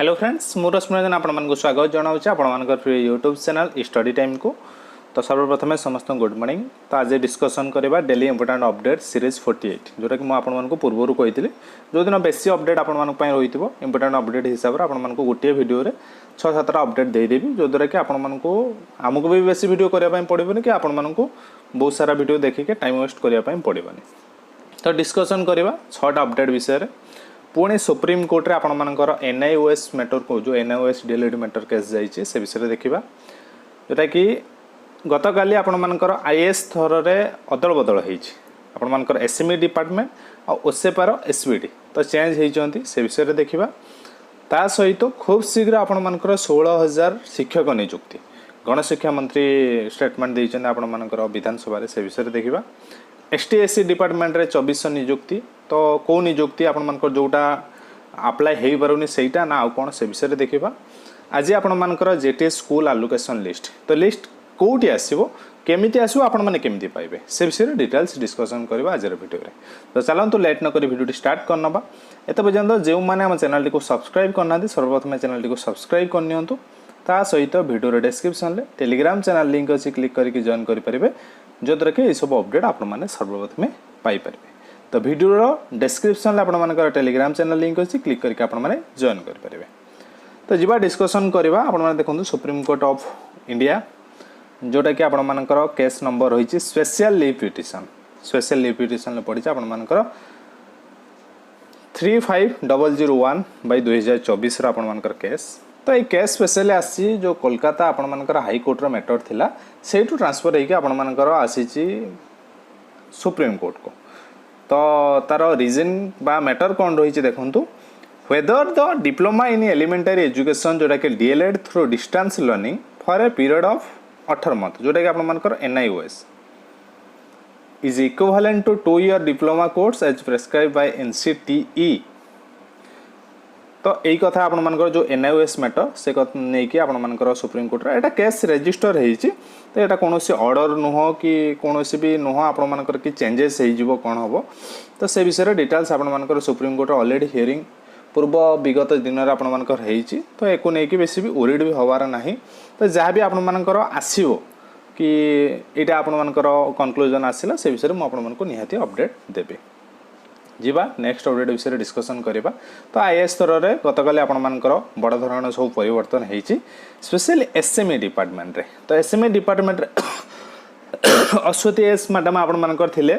Hello friends मु रश्मिरंजन आपको स्वागत जनाऊँ आपण प्रिय यूट्यूब चैनल स्टडी टाइम को। तो सर्वप्रथम समस्त गुड मॉर्निंग। तो आज डिस्कसन करवा डेली इंपोर्टेंट अपडेट सीरीज 48 जोटा कि मुझे पूर्व कही जो दिन बेसी अपडेट आपण रही इंपोर्टेंट अपडेट हिसाब से आपण गोटे वीडियो 6-7 अपडेट देदेवी जो द्वारा कि आमको भी बेसी वीडियो करने पड़ोनी कि आपण बहुत सारा वीडियो देखिए टाइम वेस्ट करने पड़ोनी। तो डिस्कसन करवा 6टा अपडेट विषय पुणी सुप्रीम कोर्ट रे आपण मानकर एनआईओएस मैटर को जो एनआईओएस डीएलईडी मैटर केस जाइए से विषय देखा जोटा कि गतकाली आपण मानकर आईएएस थर रे अदल बदल होईछि आपण मानकर एसएमई डिपार्टमेंट और ओसेपार एसबीडी तो चेंज होइछंती से विषय देखा ता सहित खूब शीघ्र आपण मानकर 16,000 शिक्षक नियुक्ति गणशिक्षा मंत्री स्टेटमेंट देइछन आपण मानकर विधानसभा रे से विषय देखा एसटीएससी डिपार्टमेंट रे 2400 नियुक्ति तो कौ नियुक्ति आपण मानकर जोटा अप्लाई हेई पारुनी सेटा ना आउ कोन से विषय देखा आज आपण मानकर जेटीएस स्कूल एलोकेशन लिस्ट तो लिस्ट कोठी आसीबो केमिति आसीबो आपण माने केमिति पाइबे से विषय डिटेल्स डिस्कशन करबा आज वीडियो रे। तो चलंतु लेट न करी वीडियो स्टार्ट करनबा एत पर्यंत जेउ माने हम चैनल को सब्सक्राइब करना दी सर्वप्रथम चैनल को सब्सक्राइब करनियंतु ता सहित वीडियो रे डिस्क्रिप्शन ले टेलीग्राम चैनल लिंक अछि क्लिक करके जॉइन करि परिबे जो द्वारा कि सब अपडेट आपण माने सर्वप्रथम पाई परिबे। तो वीडियो रो डिस्क्रिप्शन ले आपण मानकर टेलीग्राम चैनल लिंक अछि क्लिक करके आपण माने जॉइन करि परिबे। तो जिबा डिस्कशन करबा आपण माने देखंतु सुप्रीम कोर्ट ऑफ इंडिया जोटा कि आपण मानकर केस नंबर होईछि स्पेशल लीव पिटिशन ले पड़ी आपण मानकर 35001/2024 रा आपण मानकर केस। तो ये केस स्पेशली आसी जो कोलकाता आपण मानकर हाई कोर्ट रो मैटर थिला सेठू ट्रांसफर होइके आपण मानकर आसीछि सुप्रीम कोर्ट को। तो तार रीजन बा मैटर कौन रही देखु whether the diploma in elementary education जोटा कि DElEd through distance learning for a period of 18 month जोटा कि आपण मानकर NIOS is equivalent to 2 year diploma course as prescribed by NCTE. तो यही कथा आपण मानकर जो एनआईओएस मैटर से नहीं कि आपण मानकर सुप्रीम कोर्ट रे एटा केस रजिस्टर होईछि। तो एटा कोनोसी ऑर्डर नुह कि कोनोसी भी नुह आपण मानकर कि चेंजेस होई जिवो कोन हबो तो से विषय डिटेल्स आपण मानकर सुप्रीम कोर्ट ऑलरेडी हियरिंग पूर्व विगत दिन रे आपण मानकर होईछि। तो एको नै कि बेसी भी ओरिड भी होवार नाही। तो जहाँ भी आपण मानकर आसीबो कि एटा आपण मानकर कंक्लूजन आसिला से विषय म आपण मानको निहाती अपडेट देबे। जीवा नेक्स्ट अपडेट विषय डिस्कसन करबा। तो आईएएस स्तर रे गतकाली आपण मानकर बड़ धरण सब परिवर्तन होईछि स्पेशली एसएमई डिपार्टमेंट रे। तो एसएमई डिपार्टमेंट रे अश्वती एस मैडम आपण मानकर थिले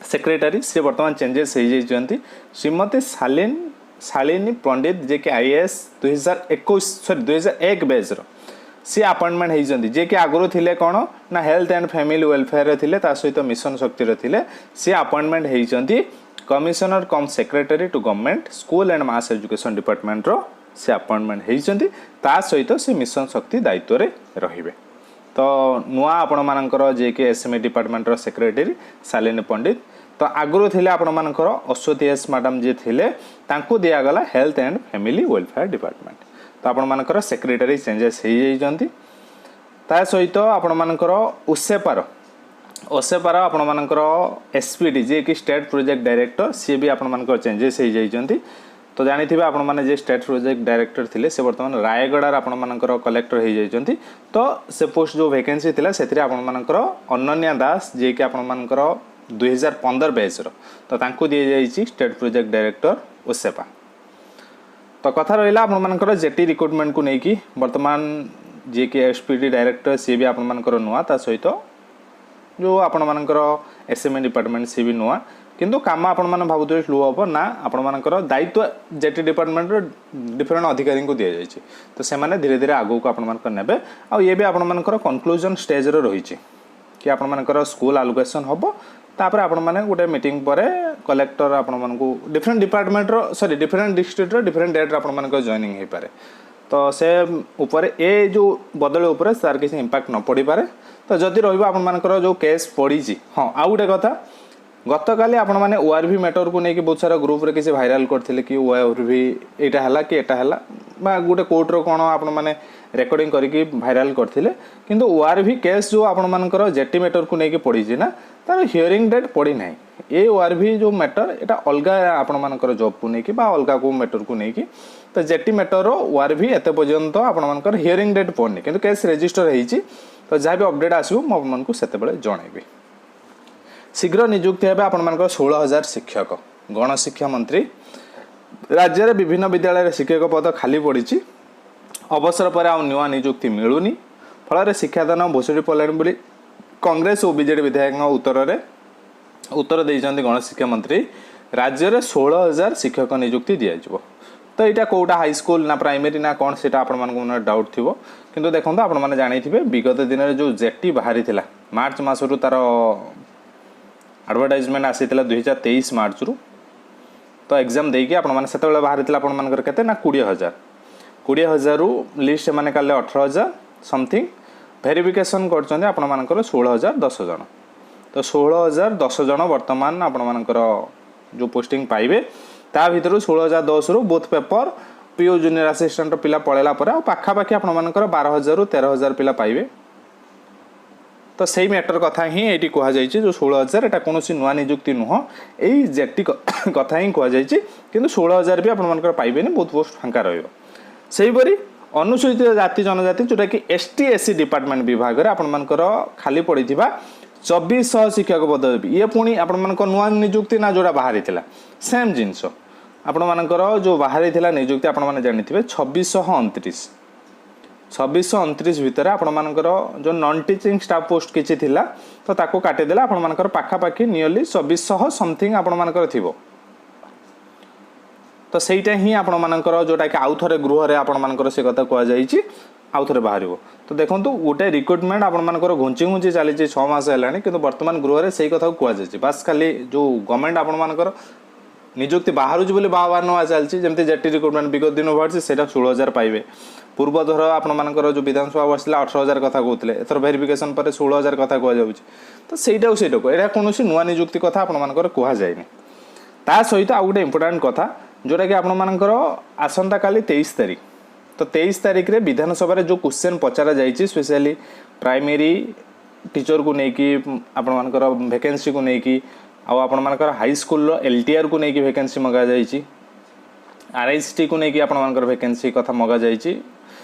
सेक्रेटरी से वर्तमान चेंजेस हो जाइछन्ती श्रीमती शालिनी पंडित जे कि आईएएस 2001 बैच रो सी अपॉइंटमेंट होइछन्ती जे कि आगरो थिले कोन ना हेल्थ एंड फैमिली वेलफेयर रे थिले ता सहित मिशन शक्ति रे थिले सी अपॉइंटमेंट होइछन्ती commissioner cum secretary to government school and mass education department रो से अपॉइंटमेंट होइछन्ती ता सहित से मिशन शक्ति दायित्व रे रहिबे। तो नुआ आपण मानकर जे कि एसएमई डिपार्टमेंट रो सेक्रेटरी शालिनी पंडित तो आगरो थिले आपण मानकर अश्वती एस मैडम जे थिले तांको दिया गला health and family welfare department. तो आपण मानकर सेक्रेटरी चेंजेस हो जाइछन्ती ता सहित आपण मानकर ओसेपार आपण मानकर एसपीडी जे कि स्टेट प्रोजेक्ट डायरेक्टर सी भी आपण मानकर चेंजेस हो जाइछन्ती। तो जानिथिबे आपण माने जे स्टेट प्रोजेक्ट डायरेक्टर थिले से वर्तमान रायगढ़ आपण मानकर कलेक्टर हो जाइछन्ती। तो से पोस्ट जो वैकेंसी थिला सेथिरे आपण मानकर अनन्या दास जे कि आपण मानकर 2015 बैच रो तो तांको दिए जाइछि स्टेट प्रोजेक्ट डायरेक्टर ओसेपा। तो कथा रहिला आपण मानकर जेटी रिक्रुटमेंट को नेकी वर्तमान जे कि एसपीडी डायरेक्टर सी भी आपण मानकर नुआ ता सहित जो आपण मानकर एसएमई डिपार्टमेंट सी भी नुआ किंतु काम आपण माने भाबुते स्लो हो ना आपण मानकर दायित्व जेटी डिपार्टमेंट रो डिफरेंट अधिकारी को दिया जाइछि। तो से माने धीरे धीरे आगो को आपण मानकर नेबे आ ये भी आपण मानकर कंक्लूजन स्टेज रो रहिछि कि आपण मानकर स्कूल एलोकेशन हबो तापर आपण माने गोटे मीटिंग परे कलेक्टर आपण मानकू डिफरेंट डिपार्टमेंट रो सॉरी डिफरेंट डिस्ट्रिक्ट रो डिफरेंट डेट आपण मानकर जॉइनिंग हे पारे। तो से ऊपर ए जो बदल ऊपर तार किसी इंपैक्ट न पड़ी पारे। तो जदि रहिबो आपण मानकर जो केस पड़ी छि हां आ गोटे कथा गतकाली आपण माने ओआरवी मैटर को नेकी बहुत सारा ग्रुप रे किसी वायरल करथिले कि ओआरवी एटा हला कि एटा हला बा गोटे कोर्ट रो कोन आपण माने रेकॉर्डिंग करके वायरल करथिले किंतु ओआरवी केस जो आपण मानकर जेटी मैटर को नेकी पड़ी छि ना तार हियरिंग डेट पड़ी ना ए ओआरवी जो मैटर एटा अलग आपण मानकर जॉब को लेकिन बा अलग को मैटर को लेकिन तो जेटी मैटर ओआरवी एत पर्यंत आपण मानकर हियरिंग डेट पड़नी किंतु केस रजिस्टर होईची तो जहाँ भी अपडेट आसो मुझे से जनइबी शीघ्र नियुक्ति हे आपण मानकर 16,000 शिक्षक गणशिक्षा मंत्री राज्य में विभिन्न विद्यालय शिक्षक पद खाली पड़ी अवसर पर आउ नुआ नियुक्ति मिलूनी फल शिक्षादान भोसड़ी पड़े कांग्रेस और बीजेडी विधायक उत्तर देते गणशिक्षा मंत्री राज्य में 16,000 शिक्षक नियुक्ति दिज्व तो यहाँ कौटा हाईस्कल ना प्राइमरी ना कौन से मन डाउट थी किंतु देखो आपण मैंने जानी विगत दिन में जो जेटी बाहरी मार्च मसरू तार एडवर्टाइजमेंट आसी 2023 मार्च रु तो एग्जाम देकी आपने बाहरी आपंकर ना 20,000 रु लिस्ट मैंने काले 18,000 समथिंग भेरिफिकेशन कर 16,000 10 जन तो 16,000 10 जन बर्तमान आपंकर जो पोस्टिंग पाइबे ता भर 16,010 रु both paper PO junior assistant पिला पड़ेला पाखापाखि आपंकर 12,000 रु 13,000 पिला पाइबे तो सही मैटर कथा ही ये कहुई जो 16,000 एटा कौन नुआ नियुक्ति नुह यही जेटी कथा ही कहुई कि 16,000 भी आपंकर पाइबे बहुत पोस्ट फांका रहीपरी अनुसूचित जाति जनजाति जोटा कि एसटी एससी डिपार्टमेंट विभाग में आपंकर खाली पड़ी 2,400 शिक्षक पद ये पुणी आपंकर नुआ नियुक्ति ना जोड़ा बाहरी सेम जिनस आपंकर जो बाहरी नियुक्ति आपने जानी 2,629 भितर आपंकर जो नॉन टीचिंग स्टाफ पोस्ट किसी थिला तो ताको काटिदेला आपंकर पाखापाखि नियरली 2,400 समथिंग आपंकर थी तो सहीटा ही आपंकर जोटा कि आउ थे गृह आपंकर से कथा कहुई आउ थे बाहर तो देखो गोटे रिक्रुटमेंट आपंकर घुंची घुंची चली 6 मास है कि बर्तमान गृह में से कथा कहुई बास खाली जो गवर्नमेंट आपंकर नियुक्ति बाहर बोली बाहर नवा चलती जमी जेटी रिक्रुटमेंट विगत दिन बाहर से 16,000 पाइबे पूर्व थर आपंकर जो विधानसभा बसला 18,000 कथा कहते एथर भेरिफिकेशन पर 16,000 कथा कहु तो सहीटा यहाँ कौन नुआ नियुक्ति कथा आपंकर कहुए ता सहित आउ गोटे इंपोर्टाट कथा जोटा कि आपंकर आसंता काली 23 तारीख तो 23 तारीख रे विधानसभा जो क्वेश्चन पचरा जाइए स्पेशली प्राइमरी टीचर को लेकिन आपंकर वैकेंसी को लेकिन आपर हाई स्कूल एलटीआर को लेकिन वैकेंसी मगा जाइए आरआईएसटी को लेकिन आपंकर वैकेंसी कथा मगा जाइए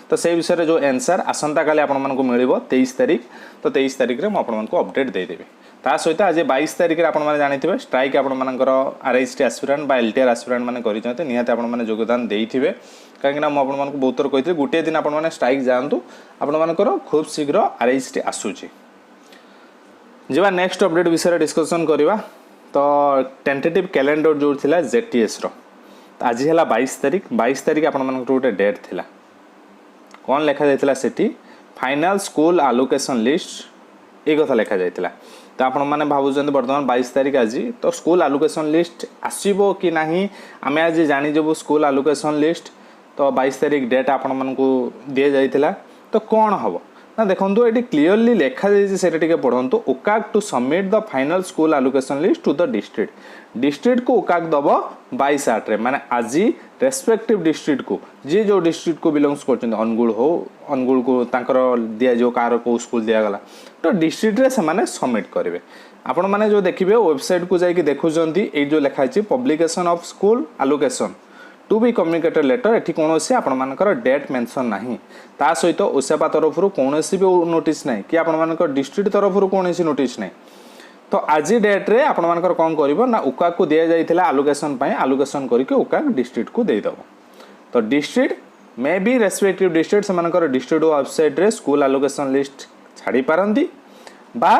तो से विषय जो आंसर आसंता काली आपण मानक मिलिबो 23 तारीख तो 23 तारीख रे आपण मानक अपडेट दे देबे ता सहित आज 22 तारीख रे आपण माने जानिथिबे स्ट्राइक आपण मानकर आरआईएसटी एस्पिरेंट बा एलटीआर एस्पिरेंट माने करिसते निहाते आपण माने योगदान देइथिबे काहे ना आपण मानक बहुत थर कहिथे गुटे दिन आपण माने स्ट्राइक जांतु आपण मानकर खूब शीघ्र आरआईएसटी आसुची जेबा नेक्स्ट अपडेट विषय डिस्कशन करबा तो टेंटेटिव कैलेंडर जो थिला जेटीएस रो आज है 22 तारीख आपण मानक गोटे डेट थिला कौन लिखा जाइए सेठी फाइनल स्कूल आलोकेशन लिस्ट ये कथा लिखा जाइए तो आपण मैंने भावुं बर्तमान 22 तारीख आज तो स्कूल आलोकेशन लिस्ट आसो कि नहीं आम आज जानीजु स्कूल आलोकेशन लिस्ट तो 22 तारीख डेट आपण मानक दि जाइए तो कौन हम ना देखो ये क्लीयरली लिखा जाइए पढ़ु ओकाक to submit the final school allocation list to the district को ओकाक दब 22/8 रे माने आज रेस्पेक्टिव डिस्ट्रिक्ट को जी जो डिस्ट्रिक्ट को बिलोंग्स कर अनुगुल को तांकर दिया जो कार को स्कूल दिया गला तो डिस्ट्रिक्ट रे से माने सबमिट करेंगे आपण माने जो देखिए वेबसाइट को जाइए देखुंती ये जो लिखाई publication of school allocation to be communicated letter एठी कौन से आपंकर डेट मेंशन नहीं ता सहित ओसेपा तरफ कौन भी नोटिस नहीं कि आपंकर डिस्ट्रिक्ट तरफ कौन नोटिस नहीं तो आज डेट रे आपंकर कौन कर ना उकाक को दि जाइए आलोकेशन आलोकेशन करके उकाक डिस्ट्रिक्ट को देदेव तो district may be respective district से डिस्ट्रिक्ट वेबसाइट रे स्कूल आलोकेशन लिस्ट छाड़ी पारती बा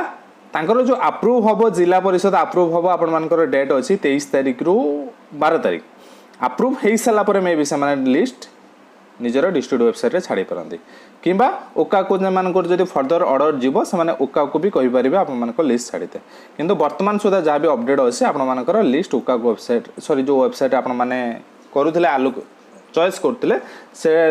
तांकर जो अप्रूव हम जिला परिषद अप्रूव हम आपंकर डेट अच्छी 23 तारीख रु 12 तारीख अप्रूव हो सारापर मे भी से लिस्ट निजर डिस्ट्रिक्ट वेबसाइट रे छाड़ी पारती किंबा ओका को जब फर्दर ऑर्डर जीव से ओका को भी कहींपर आप लिस्ट छाड़ीते किंतु वर्तमान सुधा जहाँ भी अपडेट अच्छे आपर लिस्ट ओका वेबसाइट सॉरी जो वेबसाइट आपने करुले आलोक चॉइस करते से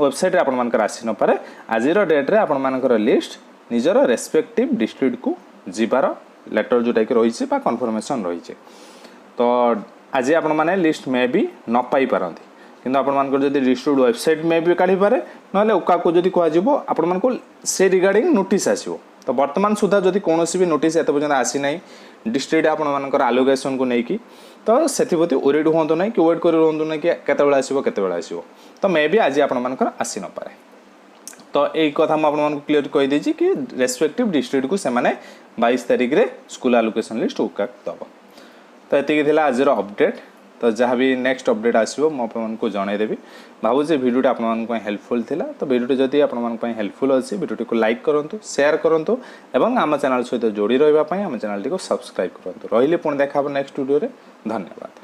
वेबसाइट आपर आसी नपे आज डेट रे आपर लिस्ट निजर रेस्पेक्टिव डिस्ट्रिक्ट को जीवार लेटर जोटा कि रही है कन्फर्मेशन रही तो आज आपण मैंने लिस्ट में भी न पाई पारती किंतु आपण जदि डिस्ट्रिक्ट वेबसाइट में भी काढ़ी पारे ना ओका को जदि कह आपण से रिगार्डिंग नोटिस आसो तो वर्तमान सुधा जदि कौन भी नोटिस एत पर्यटन आसी ना डिस्ट्रिक्ट आपर आलोकेशन को लेकिन तो से ओरिड हूँ ना कि वेट कर रुहतु ना कि केतबेले आसो केतबेले आसो तो मे भी आज आपर आसी न पारे तो यही कथा मुझे क्लीयर कहीदे कि रेस्पेक्टिव डिस्ट्रिक्ट को से 22 तारिख रे स्कूल आलोकेशन लिस्ट उकाक दब तो ये आज अपडेट तो जहाँ भी नेक्स्ट अपडेट आसो मुझे जनईदेवी भावुँ भिडियो आप हेल्पफुल थिला तो भिडियो जदि आप हेल्पफुल अच्छी भिडियो को लाइक करूँ शेयर करूँ और आम चैनल सहित जोड़ी रही आम चैनल को सब्सक्राइब करूँ रही पुणी देखा नेक्स्ट वीडियो धन्यवाद।